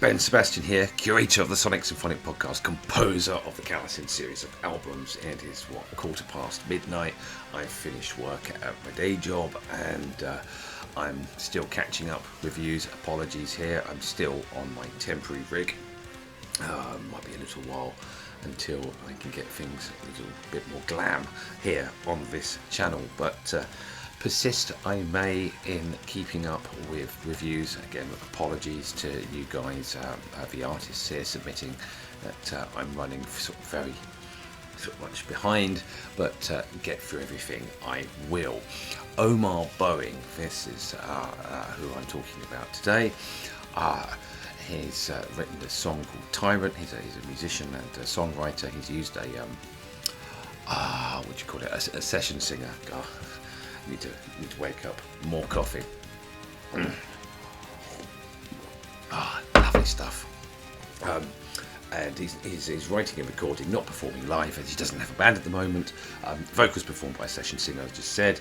Ben Sebastian here, curator of the Sonic Symphonic podcast, composer of the Kalasin series of albums. It is midnight. I've finished work at my day job and I'm still catching up reviews. Apologies here, I'm still on my temporary rig. Might be a little while until I can get things a little bit more glam here on this channel, but persist I may in keeping up with reviews. Again, apologies to you guys, the artists here submitting, that I'm running very much behind, but get through everything I will. Omar Bowing, this is who I'm talking about today. He's written a song called TYRANT. He's a musician and a songwriter. He's used a a session singer. Need to wake up. More coffee. Lovely stuff. And he's writing and recording, not performing live, as he doesn't have a band at the moment. Vocals performed by a session singer, as I just said.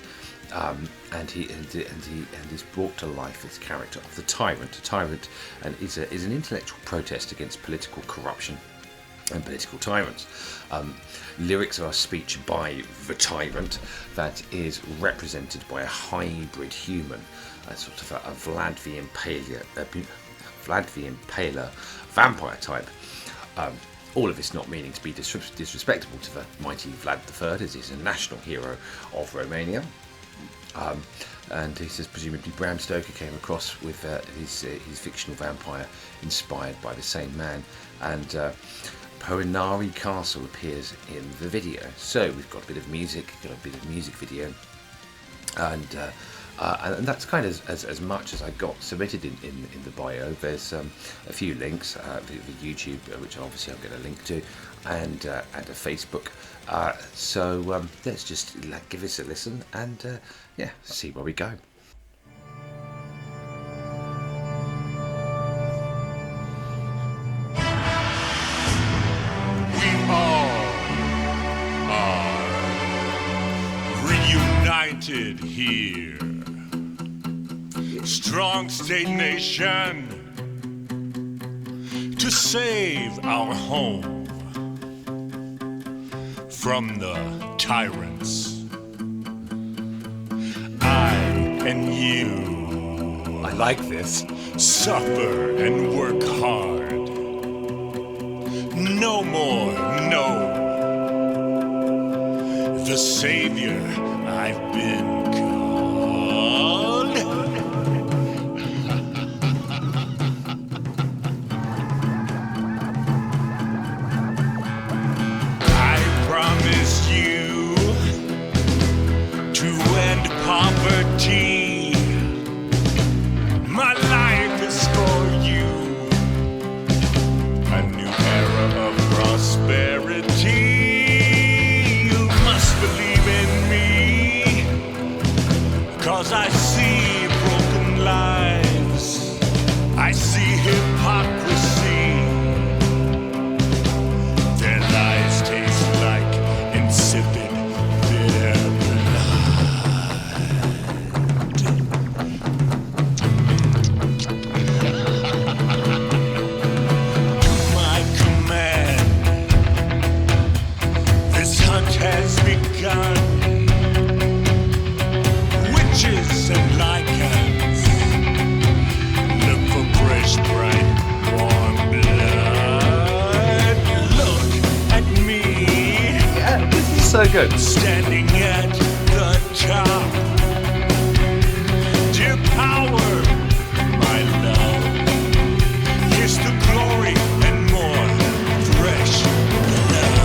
And he's brought to life this character of the tyrant. A tyrant is an intellectual protest against political corruption and political tyrants. Lyrics are a speech by the tyrant that is represented by a hybrid human, a sort of a Vlad the Impaler vampire type. All of this not meaning to be disrespectful to the mighty Vlad III, as he's a national hero of Romania. And he says presumably Bram Stoker came across with his fictional vampire inspired by the same man, and Porinari Castle appears in the video. So we've got a bit of music, video, and that's kind of as much as I got submitted in the bio. There's a few links, the YouTube, which obviously I'm going to link to, and a Facebook. So let's just give this a listen and see where we go. We all are reunited here. Strong state nation to save our home from the tyrants. I and you, I like this. suffer and work hard. No more, no. The savior I've been called. I promised you to end poverty. My life is for you. A new era of prosperity. You must believe in me, 'cause I see broken lives. I see hypocrisy. Their lies taste like insipid bitter my command. This hunt has begun. Witches and lichens look for fresh, bright, warm blood. Look at me, Yeah, this is so good. standing at the top. Dear power, my love, here's the glory and more fresh blood.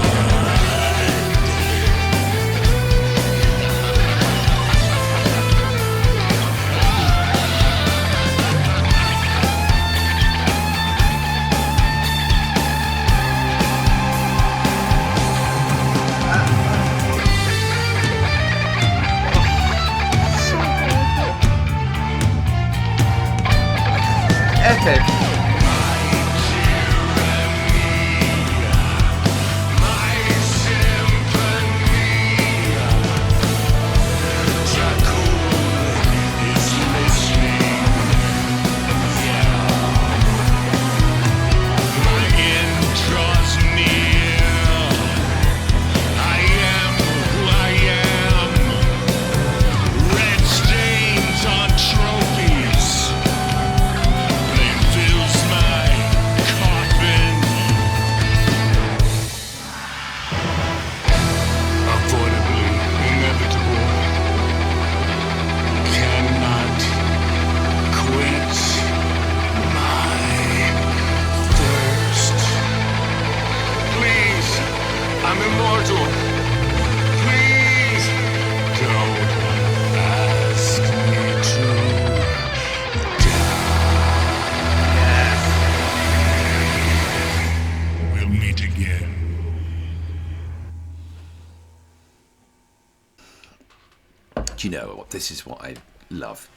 do you know what? This is what I love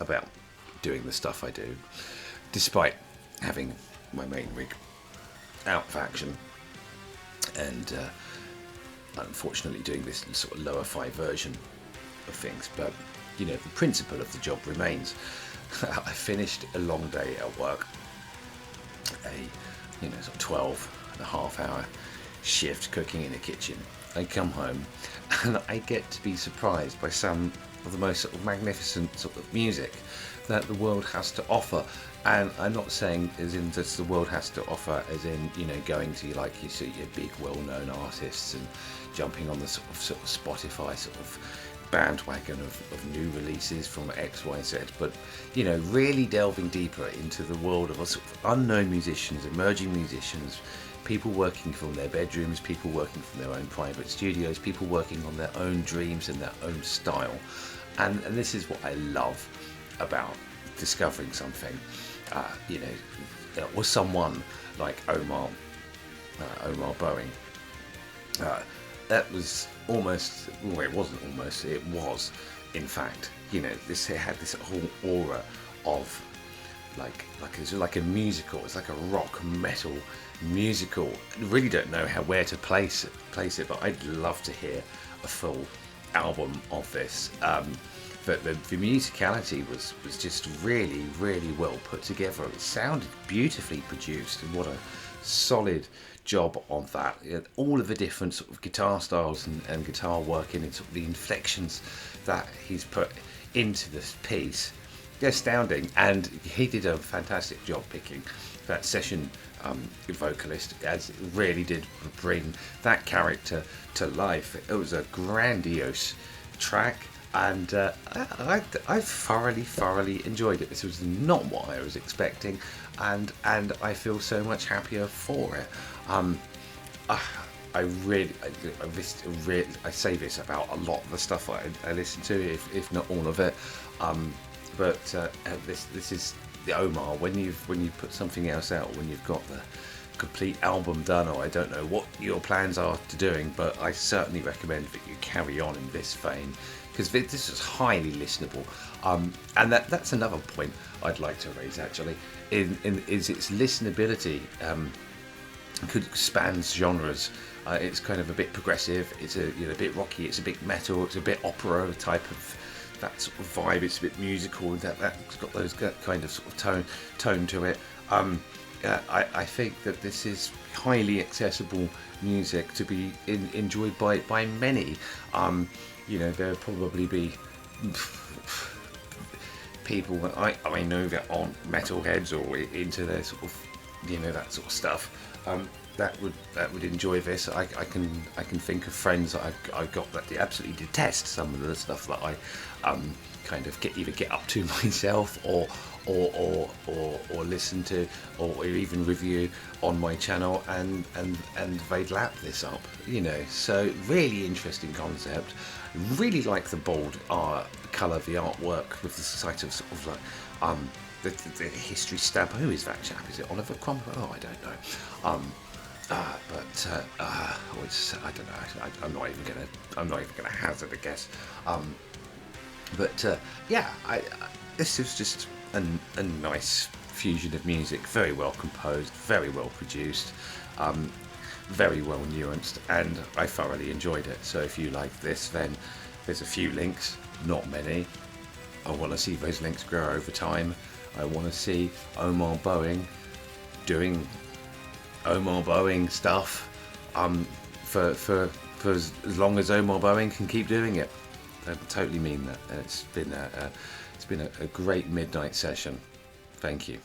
about doing the stuff I do, despite having my main rig out of action and unfortunately doing this sort of lower fi version of things. But you know, the principle of the job remains. I finished a long day at work, a sort of 12.5 hour shift cooking in a kitchen. I come home and I get to be surprised by some of the most sort of magnificent sort of music that the world has to offer. And I'm not saying as in that the world has to offer as in, you know, going to like you see your big well-known artists and jumping on the sort of Spotify sort of bandwagon of new releases from XYZ, but you know, really delving deeper into the world of sort of unknown musicians, emerging musicians, people working from their bedrooms, people working from their own private studios, people working on their own dreams and their own style. And this is what I love about discovering something, you know, or someone like Omar Bowing. That was almost, well, it wasn't almost, it was, in fact, you know, this, it had this whole aura of it's like a musical. It's like a rock metal musical. I really don't know where to place it, but I'd love to hear a full album of this. But the musicality was just really, really well put together. It sounded beautifully produced, and what a solid job on that. All of the different sort of guitar styles and guitar working and sort of the inflections that he's put into this piece, astounding. And he did a fantastic job picking that session vocalist, as it really did bring that character to life. It was a grandiose track, and I thoroughly enjoyed it. This was not what I was expecting, and I feel so much happier for it. I say this about a lot of the stuff I listen to, if not all of it. But this is the Omar. When you put something else out, when you've got the complete album done, or I don't know what your plans are to doing, but I certainly recommend that you carry on in this vein, because this is highly listenable. And that's another point I'd like to raise actually, is its listenability. Spans genres. It's kind of a bit progressive. It's a bit rocky. It's a bit metal. It's a bit opera type of that sort of vibe. It's a bit musical. That's got those kind of sort of tone to it. I think that this is highly accessible music to be enjoyed by many. There'll probably be people that I know that aren't metalheads or into their sort of that sort of stuff. That would enjoy this. I can think of friends that I've got that they absolutely detest some of the stuff that I kind of get up to myself or listen to or even review on my channel, and they'd lap this up, So really interesting concept. Really like the bold colour, the artwork with the sort of like the history stamp. Who is that chap? Is it Oliver Cromwell? Oh, I don't know. I don't know. I'm not even gonna hazard a guess. This is just a nice fusion of music. Very well composed, very well produced, very well nuanced, and I thoroughly enjoyed it. So if you like this, then there's a few links, not many. I want to see those links grow over time. I want to see Omar Bowing doing Omar Bowing stuff for as long as Omar Bowing can keep doing it. I totally mean that. It's been a great midnight session. Thank you.